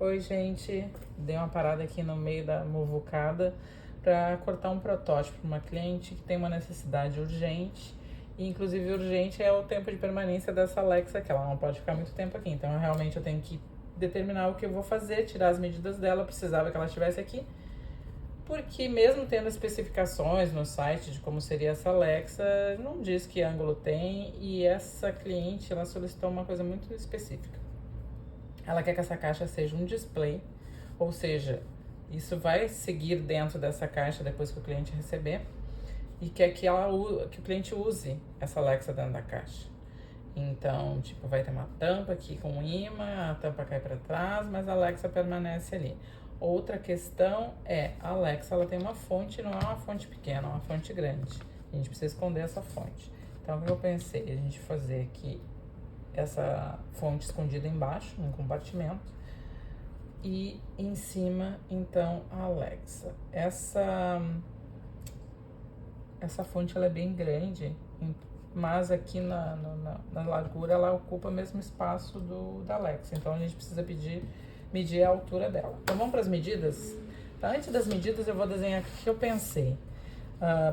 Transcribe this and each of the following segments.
Oi, gente. Dei uma parada aqui no meio da muvucada para cortar um protótipo para uma cliente que tem uma necessidade urgente. E, inclusive, urgente é o tempo de permanência dessa Alexa, que ela não pode ficar muito tempo aqui. Então, realmente, eu tenho que determinar o que eu vou fazer, tirar as medidas dela. Eu precisava que ela estivesse aqui. Porque, mesmo tendo especificações no site de como seria essa Alexa, não diz que ângulo tem. E essa cliente, ela solicitou uma coisa muito específica. Ela quer que essa caixa seja um display, ou seja, isso vai seguir dentro dessa caixa depois que o cliente receber, e quer que o cliente use essa Alexa dentro da caixa. Então, tipo, vai ter uma tampa aqui com um imã, a tampa cai para trás, mas a Alexa permanece ali. Outra questão é, a Alexa ela tem uma fonte, não é uma fonte pequena, é uma fonte grande. A gente precisa esconder essa fonte. Então, o que eu pensei? A gente fazer aqui essa fonte escondida embaixo, num compartimento, e em cima, então, a Alexa. Essa fonte ela é bem grande, mas aqui na largura ela ocupa o mesmo espaço da Alexa, então a gente precisa medir a altura dela. Então vamos para as medidas? Então, antes das medidas eu vou desenhar o que eu pensei,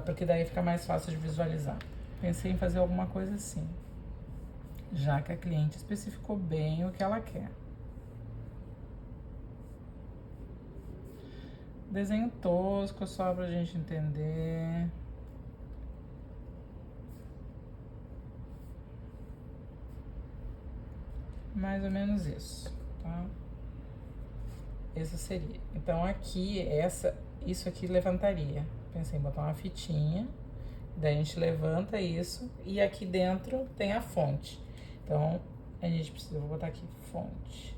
porque daí fica mais fácil de visualizar. Pensei em fazer alguma coisa assim, já que a cliente especificou bem o que ela quer. Desenho tosco, só pra gente entender. Mais ou menos isso, tá? Isso seria. Então aqui, isso aqui levantaria. Pensei em botar uma fitinha, daí a gente levanta isso e aqui dentro tem a fonte. Então a gente precisa, vou botar aqui fonte.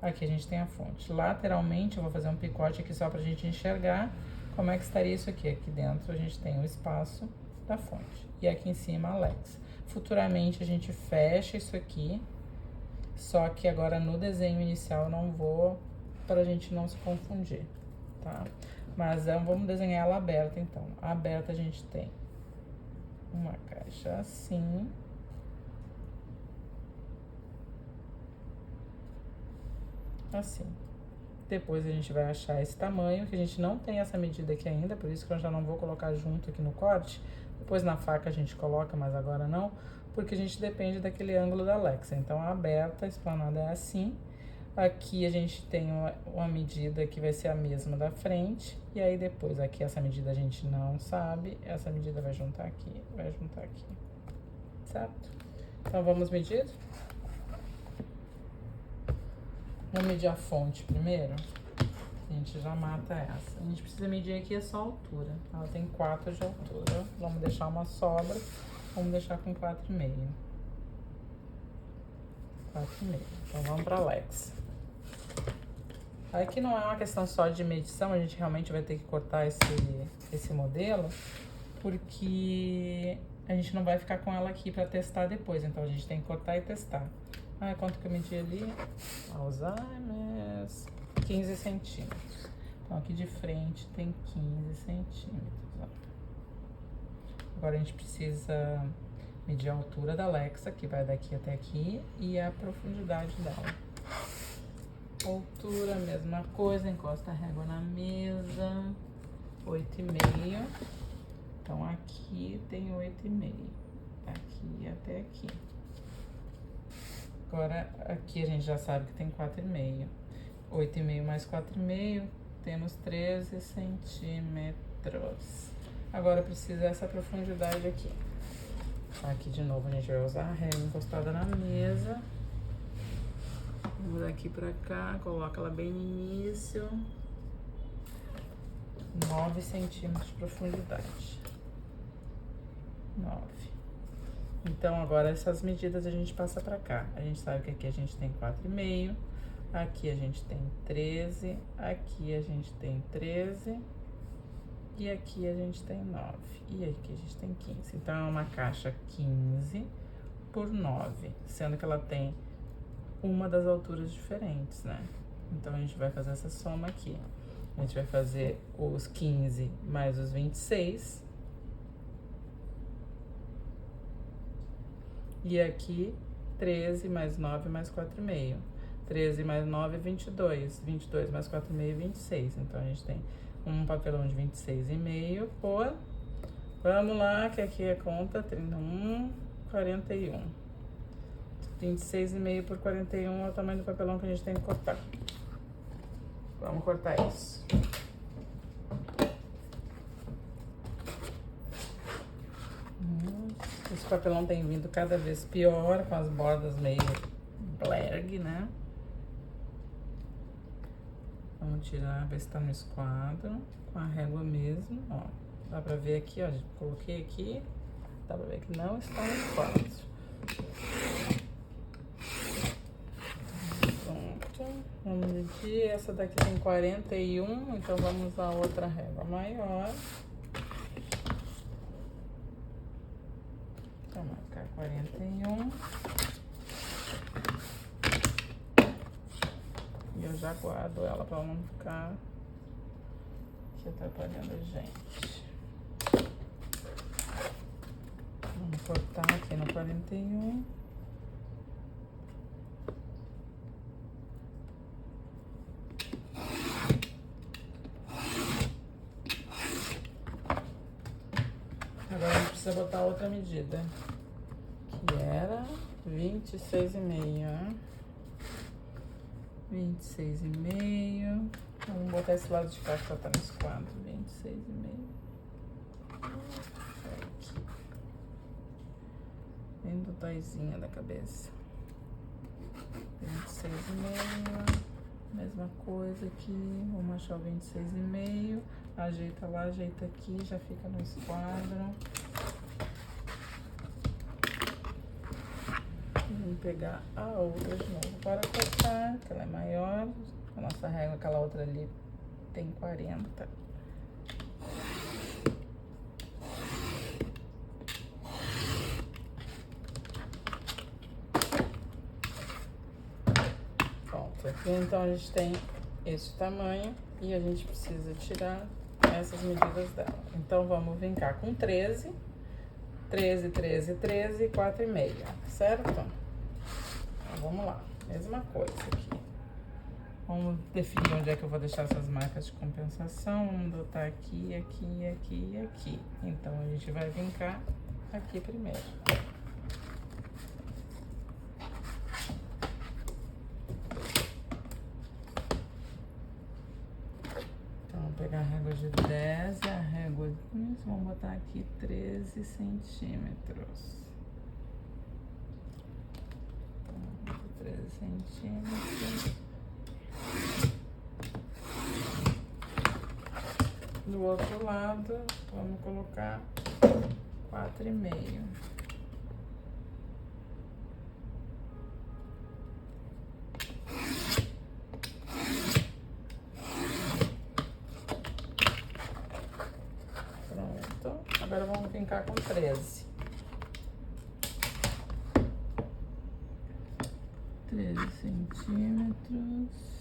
Aqui a gente tem a fonte. Lateralmente eu vou fazer um picote aqui só pra gente enxergar como é que estaria isso aqui. Aqui dentro a gente tem o espaço da fonte. E aqui em cima a Alexa. Futuramente a gente fecha isso aqui. Só que agora no desenho inicial eu não vou, pra gente não se confundir, tá? Mas vamos desenhar ela aberta então. Aberta a gente tem uma caixa assim. Assim. Depois a gente vai achar esse tamanho, que a gente não tem essa medida aqui ainda, por isso que eu já não vou colocar junto aqui no corte. Depois na faca a gente coloca, mas agora não, porque a gente depende daquele ângulo da Alexa. Então a aberta, a esplanada é assim. Aqui a gente tem uma medida que vai ser a mesma da frente. E aí depois aqui essa medida a gente não sabe. Essa medida vai juntar aqui, certo? Então vamos medir? Vamos medir a fonte primeiro. A gente já mata essa. A gente precisa medir aqui só a altura. Ela tem 4 de altura. Vamos deixar uma sobra. Vamos deixar com 4,5. 4,5. Então vamos para Alexa. Aqui não é uma questão só de medição, a gente realmente vai ter que cortar esse modelo, porque a gente não vai ficar com ela aqui para testar depois, então a gente tem que cortar e testar. Quanto que eu medi ali? Alzheimer's, 15 centímetros. Então aqui de frente tem 15 centímetros. Ó. Agora a gente precisa medir a altura da Alexa, que vai daqui até aqui, e a profundidade dela. Altura, mesma coisa, encosta a régua na mesa, 8,5. Então aqui tem 8,5, aqui até aqui. Agora aqui a gente já sabe que tem 4,5. 8,5 mais 4,5, temos 13 centímetros. Agora precisa essa profundidade aqui. Aqui de novo a gente vai usar a régua encostada na mesa. Vamos daqui pra cá, coloca ela bem no início. 9 centímetros de profundidade. 9. Então, agora essas medidas a gente passa pra cá. A gente sabe que aqui a gente tem 4,5. Aqui a gente tem 13. Aqui a gente tem 13. E aqui a gente tem 9. E aqui a gente tem 15. Então, é uma caixa 15 por 9. Sendo que ela tem uma das alturas diferentes, né? Então, a gente vai fazer essa soma aqui. A gente vai fazer os 15 mais os 26. E aqui, 13 mais 9 mais 4,5. 13 mais 9 é 22. 22 mais 4,5 é 26. Então, a gente tem um papelão de 26,5 por... Vamos lá, que aqui é conta 31, 41. 26,5 por 41 é o tamanho do papelão que a gente tem que cortar. Vamos cortar isso. Esse papelão tem vindo cada vez pior, com as bordas meio blerg, né? Vamos tirar, ver se tá no esquadro, com a régua mesmo, ó. Dá pra ver aqui, ó, coloquei aqui, dá pra ver que não está no esquadro. Pronto, vamos medir, essa daqui tem 41, então vamos usar outra régua maior. Vou marcar 41. E eu já guardo ela pra não ficar aqui atrapalhando a gente. Vamos cortar aqui no 41. Agora a gente precisa botar outra medida, que era 26,5. 26,5. Vamos botar esse lado de cá que tá no esquadro. 26,5. Aqui. Bem do doizinha da cabeça. 26,5. Mesma coisa aqui. Vamos achar o 26,5. Ajeita lá, ajeita aqui, já fica no esquadro. Vamos pegar a outra de novo para cortar, que ela é maior. A nossa régua, aquela outra ali, tem 40. Pronto, aqui então a gente tem esse tamanho e a gente precisa tirar essas medidas dela. Então, vamos vincar com 13, 13, 13, 13 e 4,5, certo? Então, vamos lá, mesma coisa aqui. Vamos definir onde é que eu vou deixar essas marcas de compensação. Vamos botar aqui, aqui, aqui e aqui. Então, a gente vai vincar aqui primeiro. Vamos pegar a régua de 10 e a régua de... Vamos botar aqui 13 centímetros. 13 centímetros. Do outro lado, vamos colocar 4,5. Agora vamos vincar com 13. 13 centímetros.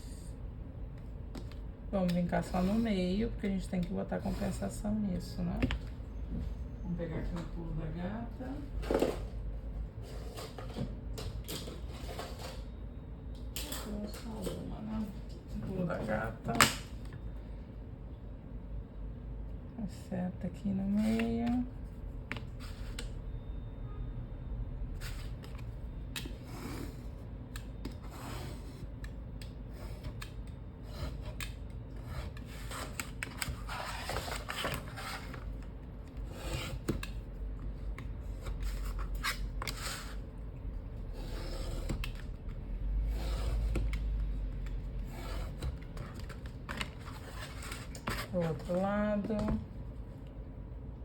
Vamos vincar só no meio, porque a gente tem que botar compensação nisso, né? Vamos pegar aqui no pulo da gata. Só uma, né? Pulo da gata. Acerta aqui no meio. Do outro lado,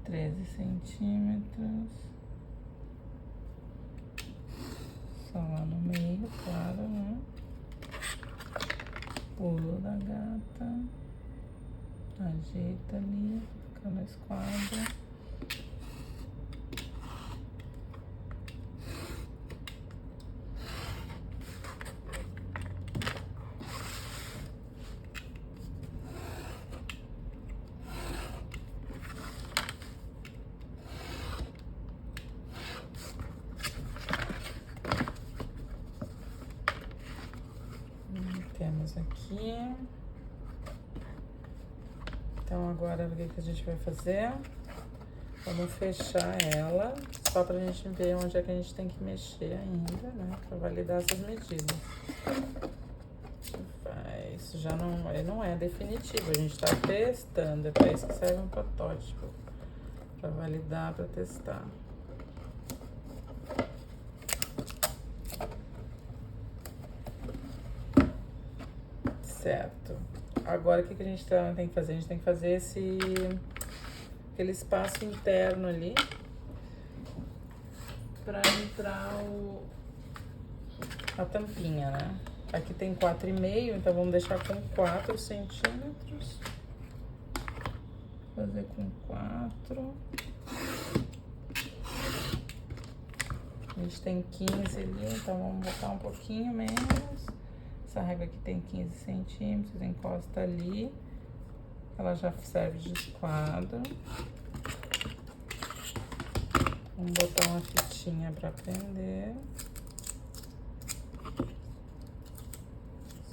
13 centímetros. Só lá no meio, claro, né? Pulo da gata. Ajeita ali, fica no esquadro. Temos aqui. Então, agora, o que a gente vai fazer? Vamos fechar ela, só pra gente ver onde é que a gente tem que mexer ainda, né? Pra validar essas medidas. Isso já não é definitivo, a gente tá testando, é pra isso que serve um protótipo. Pra validar, pra testar. Certo. Agora, o que a gente tem que fazer? A gente tem que fazer aquele espaço interno ali para entrar a tampinha, né? Aqui tem 4,5, então vamos deixar com 4 centímetros. Fazer com 4. A gente tem 15 ali, então vamos botar um pouquinho menos. Essa régua aqui tem 15 centímetros, encosta ali. Ela já serve de esquadro. Vamos botar uma fitinha para prender.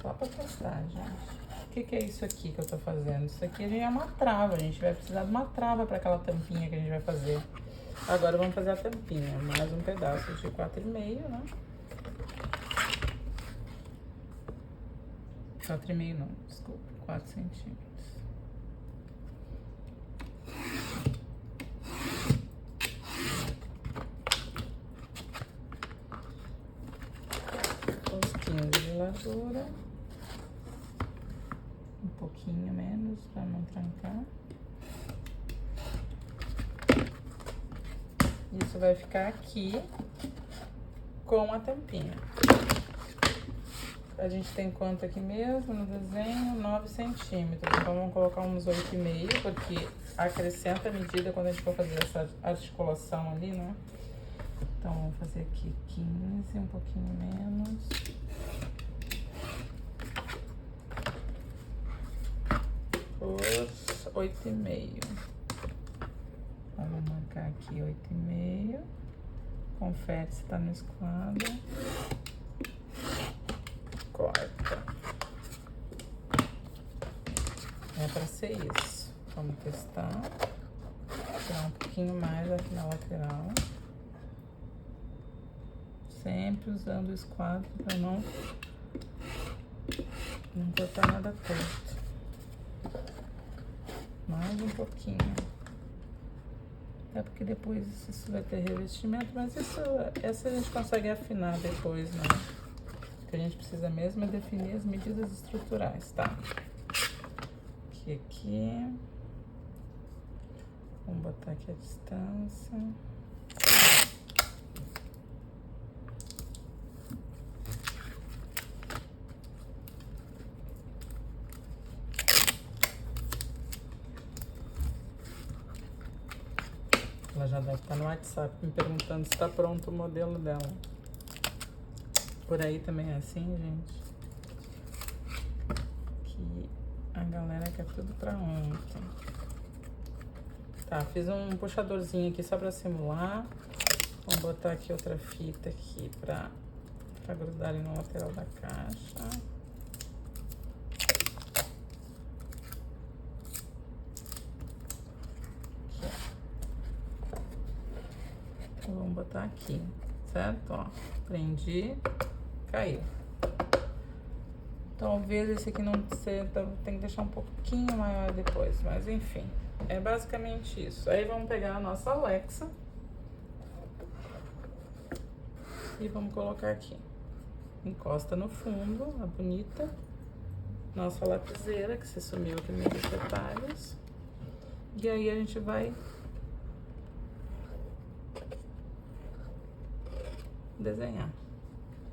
Só para testar, gente. O que é isso aqui que eu tô fazendo? Isso aqui é uma trava. A gente vai precisar de uma trava para aquela tampinha que a gente vai fazer. Agora vamos fazer a tampinha. Mais um pedaço de 4,5, né? 4,5 não, desculpa. 4 centímetros. De largura, um pouquinho menos para não trancar. Isso vai ficar aqui com a tampinha. A gente tem quanto aqui mesmo no desenho? 9 centímetros. Então vamos colocar uns 8,5, porque acrescenta a medida quando a gente for fazer essa articulação ali, né? Então vamos fazer aqui 15, um pouquinho menos. Por 8,5. Vamos marcar aqui 8,5. Confere se tá no esquadro. Corta. É pra ser isso. Vamos testar. Tirar um pouquinho mais aqui na lateral. Sempre usando o esquadro pra não cortar nada torto. Mais um pouquinho. É porque depois isso vai ter revestimento, mas essa a gente consegue afinar depois, né? O que a gente precisa mesmo é definir as medidas estruturais, tá? Aqui. Vamos botar aqui a distância. Ela já deve estar no WhatsApp me perguntando se está pronto o modelo dela. Por aí também é assim, gente. Que a galera quer tudo pra ontem. Tá, fiz um puxadorzinho aqui só pra simular. Vamos botar aqui outra fita aqui pra grudar ali na lateral da caixa. Vamos botar aqui, certo? Ó, prendi, caiu. Talvez esse aqui não seja, tem que deixar um pouquinho maior depois, mas enfim, é basicamente isso. Aí vamos pegar a nossa Alexa e vamos colocar aqui. Encosta no fundo, a bonita. Nossa lapiseira, que se sumiu aqui no meio dos detalhes. E aí a gente vai desenhar.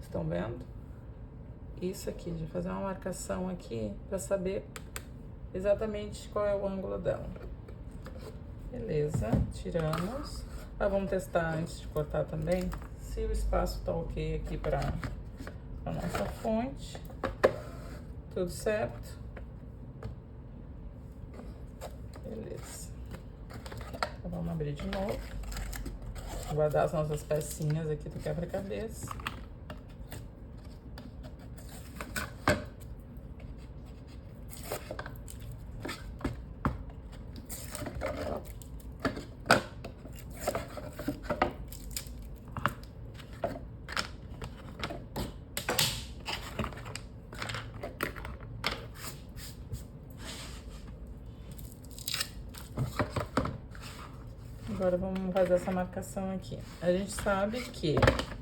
Estão vendo? Isso aqui, de fazer uma marcação aqui para saber exatamente qual é o ângulo dela. Beleza, tiramos. Vamos testar antes de cortar também se o espaço tá ok aqui para a nossa fonte. Tudo certo? Beleza. Então vamos abrir de novo. Guardar as nossas pecinhas aqui do quebra-cabeça. Agora vamos fazer essa marcação aqui. A gente sabe que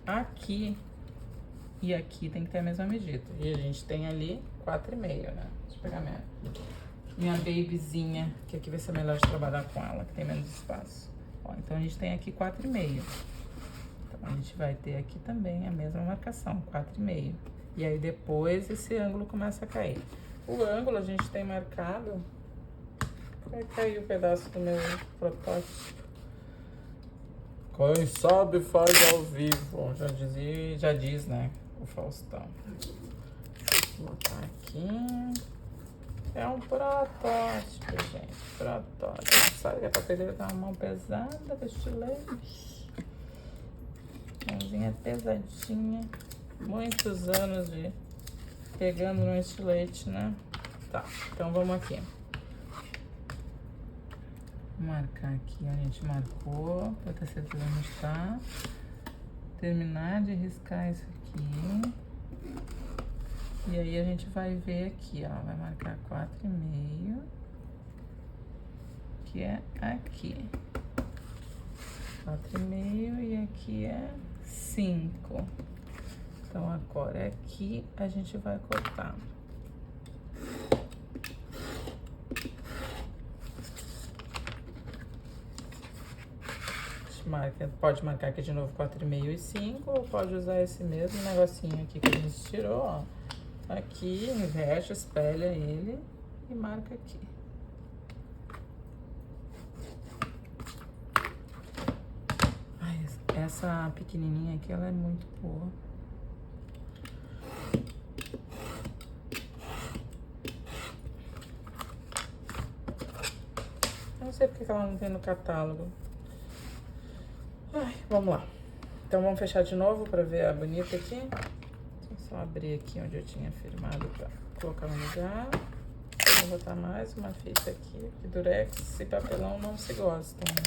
aqui e aqui tem que ter a mesma medida. E a gente tem ali 4,5, né? Deixa eu pegar minha babyzinha, que aqui vai ser melhor de trabalhar com ela, que tem menos espaço. Ó, então a gente tem aqui 4,5. Então a gente vai ter aqui também a mesma marcação, 4,5. E aí depois esse ângulo começa a cair. O ângulo a gente tem marcado. Vai cair o pedaço do meu protótipo. Quem sabe faz ao vivo. Já diz, né? O Faustão. Vou botar aqui. É um protótipo, gente. Protótipo. Sabe que a papeleira tá uma mão pesada do estilete? Mãozinha pesadinha. Muitos anos de pegando no estilete, né? Tá, então vamos aqui. Vou marcar aqui, a gente marcou, pra ter certeza onde tá. Terminar de riscar isso aqui. E aí a gente vai ver aqui, ó, vai marcar 4,5, que é aqui. 4,5 e aqui é 5. Então agora aqui a gente vai cortar. Pode marcar aqui de novo 4,5 e 5, ou pode usar esse mesmo negocinho aqui que a gente tirou, ó. Aqui, inverte, espelha ele e marca aqui. Ai, essa pequenininha aqui, ela é muito boa. Eu não sei porque ela não tem no catálogo. Ai, vamos lá. Então vamos fechar de novo para ver a bonita aqui. Só abrir aqui onde eu tinha firmado para colocar no lugar. Vou botar mais uma fita aqui, que durex e papelão não se gostam, né?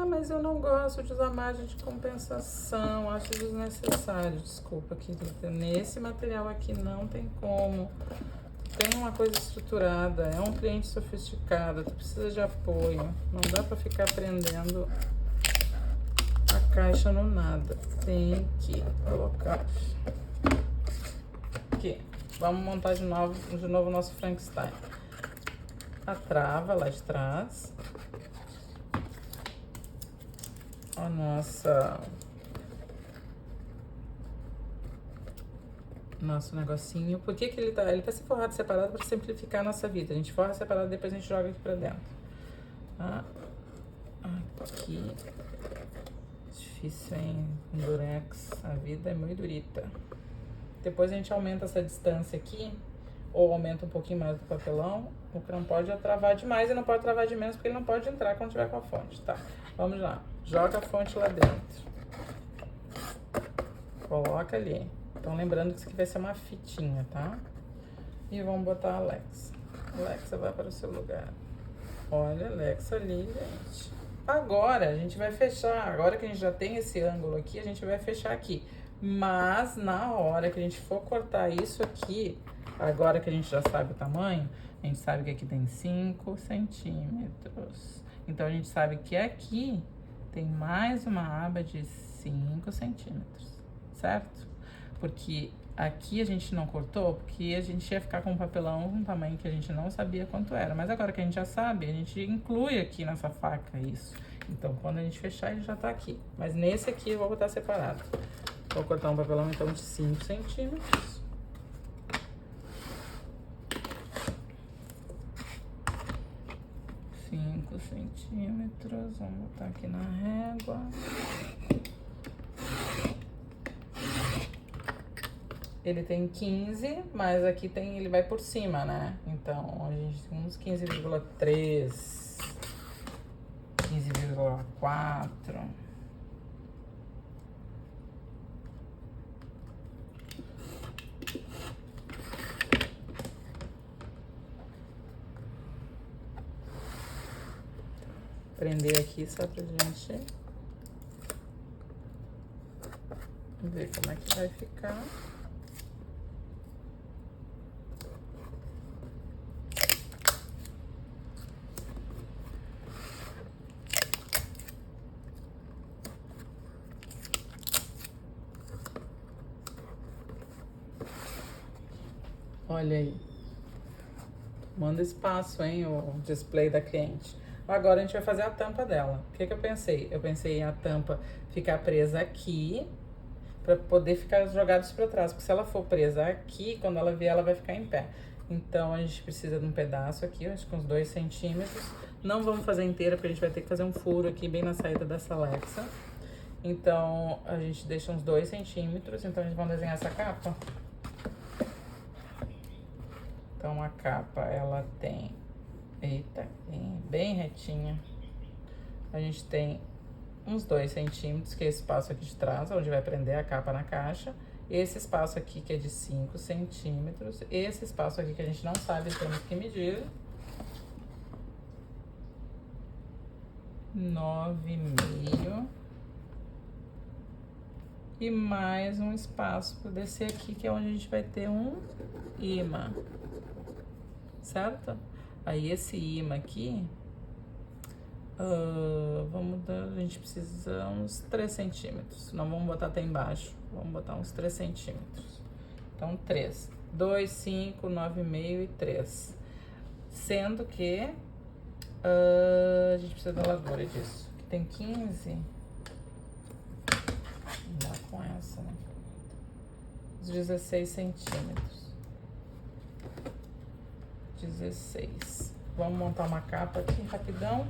Mas eu não gosto de usar margem de compensação, acho desnecessário, desculpa, querida. Nesse material aqui não tem como. Tem uma coisa estruturada, é um cliente sofisticado, tu precisa de apoio. Não dá pra ficar prendendo a caixa no nada. Tem que colocar aqui. Vamos montar de novo o nosso Frankenstein. A trava lá de trás. A nosso negocinho. Por que que ele tá assim forrado separado para simplificar a nossa vida? A gente forra separado, depois a gente joga aqui pra dentro. Aqui. Difícil, hein? Durex. A vida é muito durita. Depois a gente aumenta essa distância aqui, ou aumenta um pouquinho mais do papelão. O que não pode é travar demais e não pode travar de menos, porque ele não pode entrar quando tiver com a fonte, tá? Vamos lá. Joga a fonte lá dentro. Coloca ali. Então, lembrando que isso aqui vai ser uma fitinha, tá? E vamos botar a Alexa. Alexa, vai para o seu lugar. Olha a Alexa ali, gente. Agora, a gente vai fechar. Agora que a gente já tem esse ângulo aqui, a gente vai fechar aqui. Mas, na hora que a gente for cortar isso aqui, agora que a gente já sabe o tamanho, a gente sabe que aqui tem 5 centímetros. Então, a gente sabe que aqui tem mais uma aba de 5 centímetros, certo? Porque aqui a gente não cortou, porque a gente ia ficar com um papelão um tamanho que a gente não sabia quanto era. Mas agora que a gente já sabe, a gente inclui aqui nessa faca isso. Então, quando a gente fechar, ele já tá aqui. Mas nesse aqui eu vou botar separado. Vou cortar um papelão, então, de 5 centímetros. Vamos botar aqui na régua. Ele tem 15, mas aqui tem, ele vai por cima, né? Então, a gente tem uns 15,3, 15,4. prender aqui só pra gente ver como é que vai ficar. Olha aí. Manda espaço, hein, o display da cliente. Agora a gente vai fazer a tampa dela. O que que eu pensei? Eu pensei em a tampa ficar presa aqui, pra poder ficar jogados pra trás. Porque se ela for presa aqui, quando ela vier, ela vai ficar em pé. Então a gente precisa de um pedaço aqui, acho que uns 2 centímetros. Não vamos fazer inteira, porque a gente vai ter que fazer um furo aqui bem na saída dessa Alexa. Então a gente deixa uns 2 centímetros. Então a gente vai desenhar essa capa. Então a capa, ela tem, eita, bem retinha. A gente tem uns 2 centímetros, que é esse espaço aqui de trás, onde vai prender a capa na caixa. Esse espaço aqui, que é de 5 centímetros. Esse espaço aqui, que a gente não sabe, temos que medir. 9,5. E mais um espaço para descer aqui, que é onde a gente vai ter um imã. Certo? Aí esse imã aqui, a gente precisa uns 3 centímetros. Não vamos botar até embaixo, vamos botar uns 3 centímetros. Então 3, 2, 5, 9,5 e 3. Sendo que a gente precisa da largura disso, que tem 15. Não dá com essa, né? Uns 16 centímetros. 16. Vamos montar uma capa aqui rapidão.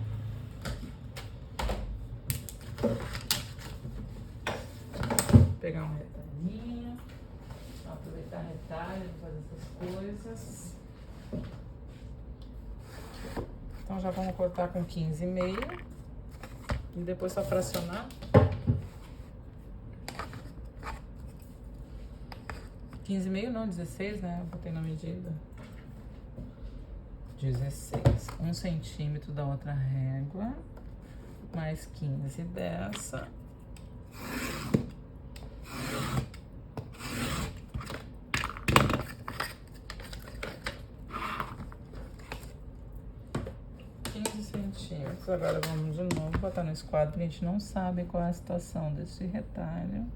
Pegar um retalhinho. Aproveitar retalho para fazer essas coisas. Então já vamos cortar com 15,5. E depois só fracionar. 15,5 não, 16, né? Eu botei na medida. 16. 1 centímetro da outra régua. Mais 15 dessa. Centímetros. Agora vamos de novo botar no esquadro, porque a gente não sabe qual é a situação desse retalho.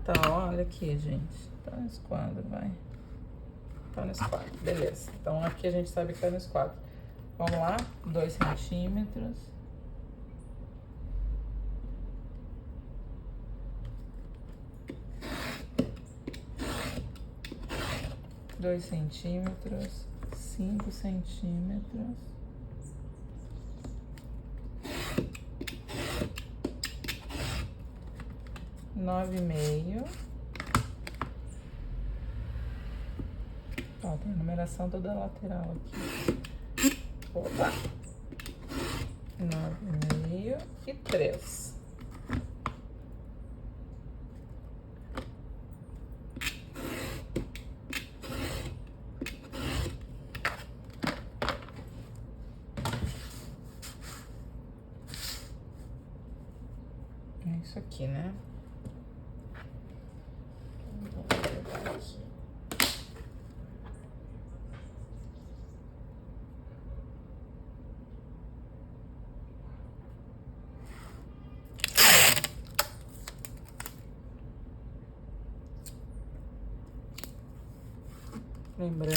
Tá, olha aqui, gente. Tá no esquadro, vai. Tá no esquadro, beleza. Então aqui a gente sabe que tá no esquadro. Vamos lá, 2 centímetros. Dois centímetros, 5 centímetros. 9,5. Ó, tem a numeração toda lateral aqui. Opa! 9,5 e 3. É isso aqui, né? Lembrando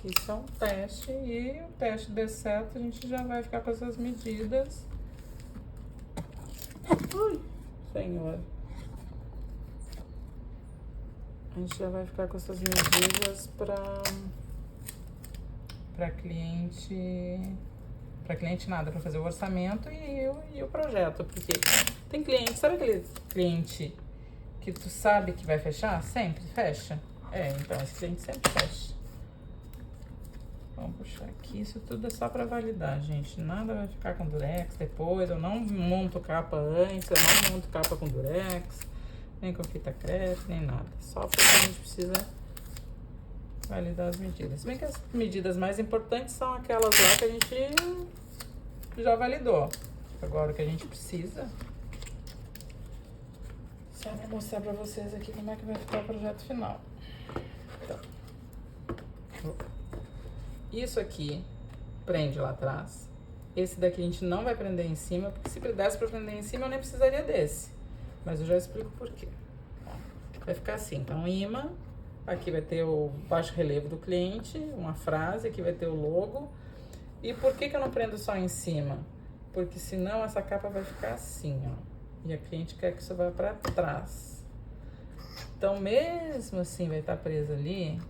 que isso é um teste e o teste der certo, a gente já vai ficar com essas medidas. Ui, senhor. A gente já vai ficar com essas medidas para cliente nada, para fazer o orçamento e o projeto, porque tem cliente, sabe aquele cliente que tu sabe que vai fechar? Sempre fecha? É, então esse cliente sempre fecha. Vamos puxar aqui, isso tudo é só para validar, gente, nada vai ficar com durex depois, eu não monto capa antes, eu não monto capa com durex, nem com fita crepe, nem nada, só porque a gente precisa validar as medidas. Se bem que as medidas mais importantes são aquelas lá que a gente já validou. Agora o que a gente precisa só pra mostrar pra vocês aqui como é que vai ficar o projeto final. Então, isso aqui prende lá atrás. Esse daqui a gente não vai prender em cima, porque se desse pra prender em cima eu nem precisaria desse. Mas eu já explico por quê. Vai ficar assim, então imã, aqui vai ter o baixo relevo do cliente, uma frase, aqui vai ter o logo. E por que que eu não prendo só em cima? Porque senão essa capa vai ficar assim, ó. E a cliente quer que isso vá pra trás. Então mesmo assim vai estar preso ali,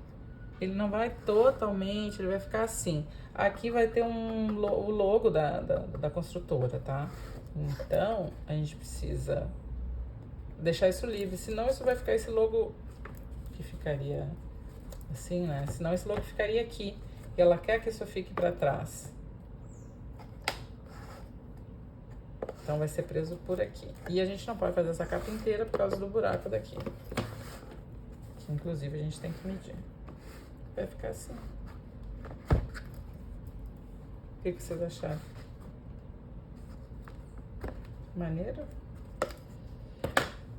ele não vai totalmente, ele vai ficar assim. Aqui vai ter o logo da construtora, tá? Então a gente precisa deixar isso livre, senão isso vai ficar esse logo que ficaria assim, né? Senão esse logo ficaria aqui e ela quer que isso fique para trás. Então vai ser preso por aqui. E a gente não pode fazer essa capa inteira por causa do buraco daqui. Que inclusive a gente tem que medir. Vai ficar assim. O que vocês acharam? Maneiro?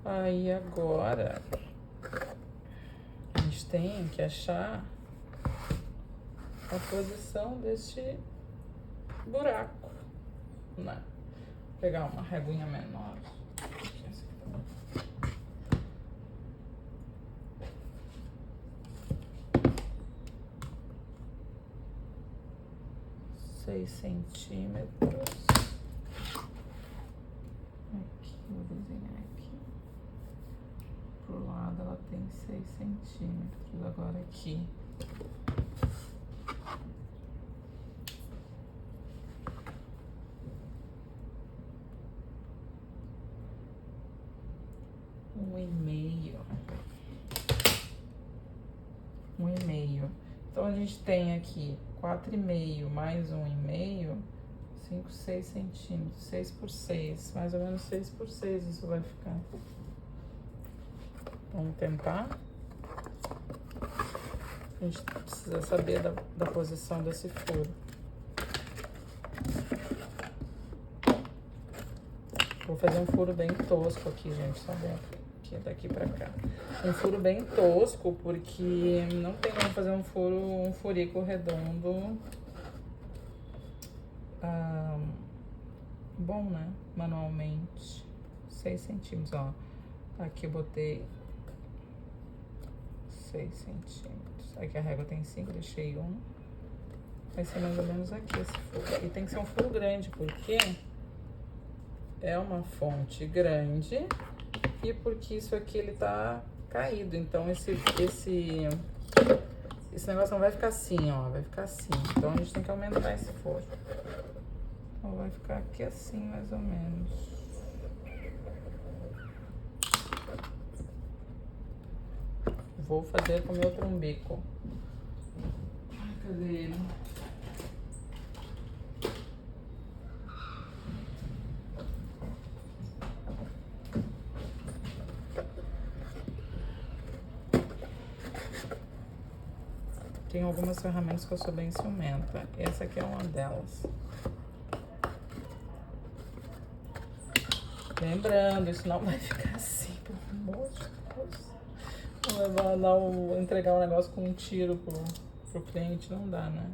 Aí agora a gente tem que achar a posição deste buraco, né? Vou pegar uma reguinha menor. 6 centímetros. Aqui, vou desenhar aqui. Pro lado ela tem 6 centímetros. Agora aqui. Um e meio. Então a gente tem aqui 4,5 mais 1,5, 5, 6 centímetros, 6 por 6, mais ou menos 6 por 6 isso vai ficar. Vamos tentar. A gente precisa saber da posição desse furo. Vou fazer um furo bem tosco aqui, gente, só daqui pra cá. Um furo bem tosco, porque não tem como fazer um furico redondo bom, né? Manualmente. 6 centímetros, ó. Aqui eu botei 6 centímetros. Aqui a régua tem 5, deixei 1. Vai ser mais ou menos aqui esse furo. E tem que ser um furo grande, porque é uma fonte grande e porque isso aqui ele tá caído. Então esse negócio não vai ficar assim, ó, vai ficar assim. Então a gente tem que aumentar esse furo. Então vai ficar aqui assim, mais ou menos. Vou fazer com o meu trombico. Ai, cadê ele? Tem algumas ferramentas que eu sou bem ciumenta. Essa aqui é uma delas. Lembrando, isso não vai ficar assim, pelo amor de Deus. Entregar um negócio com um tiro pro cliente, não dá, né?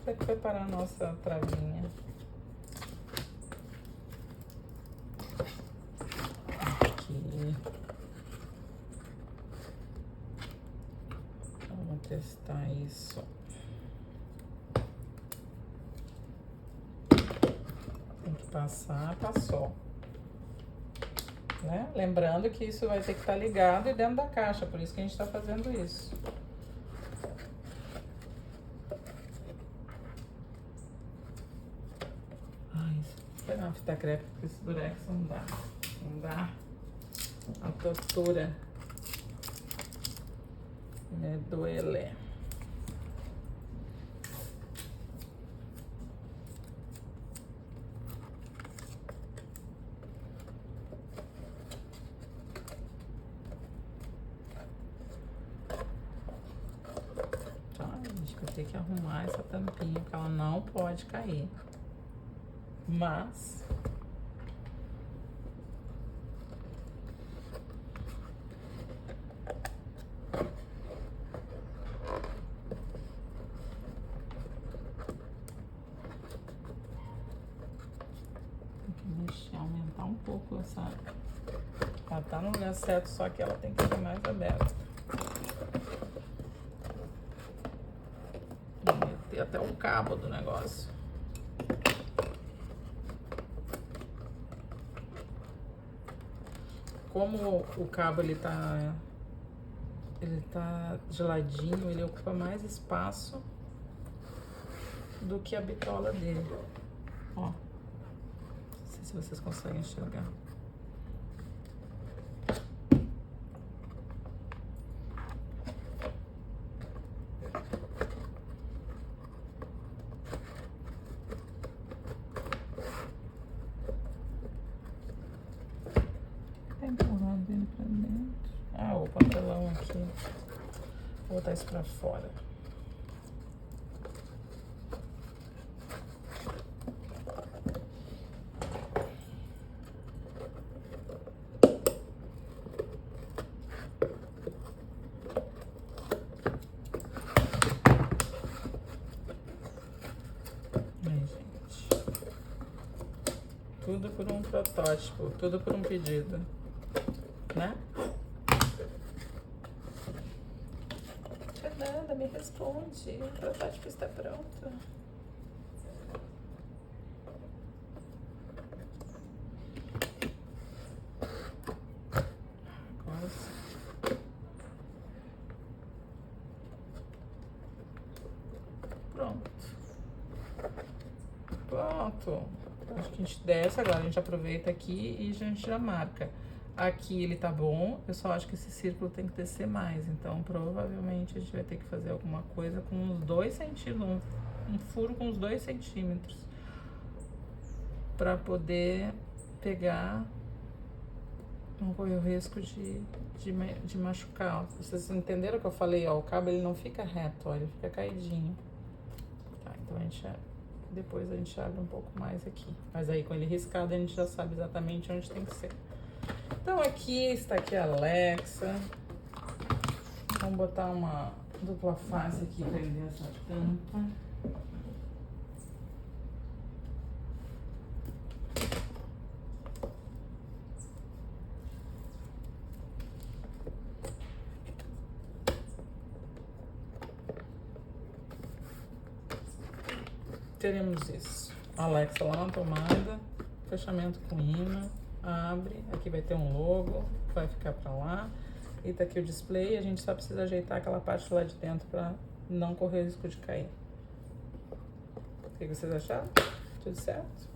Onde é que foi parar a nossa travinha? Aqui. Vamos testar isso. Tem que passar, passou. Né? Lembrando que isso vai ter que estar ligado e dentro da caixa, por isso que a gente está fazendo isso. Ai, vou pegar uma fita crepe, porque esse durex não dá. Não dá. A tortura. É doelé. Vai ter que arrumar essa tampinha, porque ela não pode cair. Mas tem que mexer, aumentar um pouco essa. Ela tá no lugar certo, só que ela tem que ser mais aberta. Meter até o cabo do negócio. Como o cabo ele tá geladinho, ele ocupa mais espaço do que a bitola dele. Ó, não sei se vocês conseguem enxergar. Tá empurrando ele pra dentro. Ah, o papelão aqui. Vou botar isso pra fora. Aí, gente. Tudo por um protótipo, tudo por um pedido, né? Fernanda, me responde. O protótipo está pronto. Agora sim. Pronto. Pronto. Acho que a gente desce agora, a gente aproveita aqui e a gente já marca. Aqui ele tá bom, eu só acho que esse círculo tem que descer mais, então provavelmente a gente vai ter que fazer alguma coisa com uns 2 centímetros, um furo com uns 2 centímetros, pra poder pegar, não correr o risco de machucar. Vocês entenderam o que eu falei? Ó, o cabo ele não fica reto, ó, ele fica caidinho. Tá, então depois a gente abre um pouco mais aqui, mas aí com ele riscado a gente já sabe exatamente onde tem que ser. Então aqui está aqui a Alexa. Vamos botar uma dupla face aqui, prender essa tampa. Teremos isso. A Alexa lá na tomada, fechamento com imã. Abre, aqui vai ter um logo, vai ficar pra lá. E tá aqui o display, a gente só precisa ajeitar aquela parte lá de dentro pra não correr o risco de cair. O que vocês acharam? Tudo certo?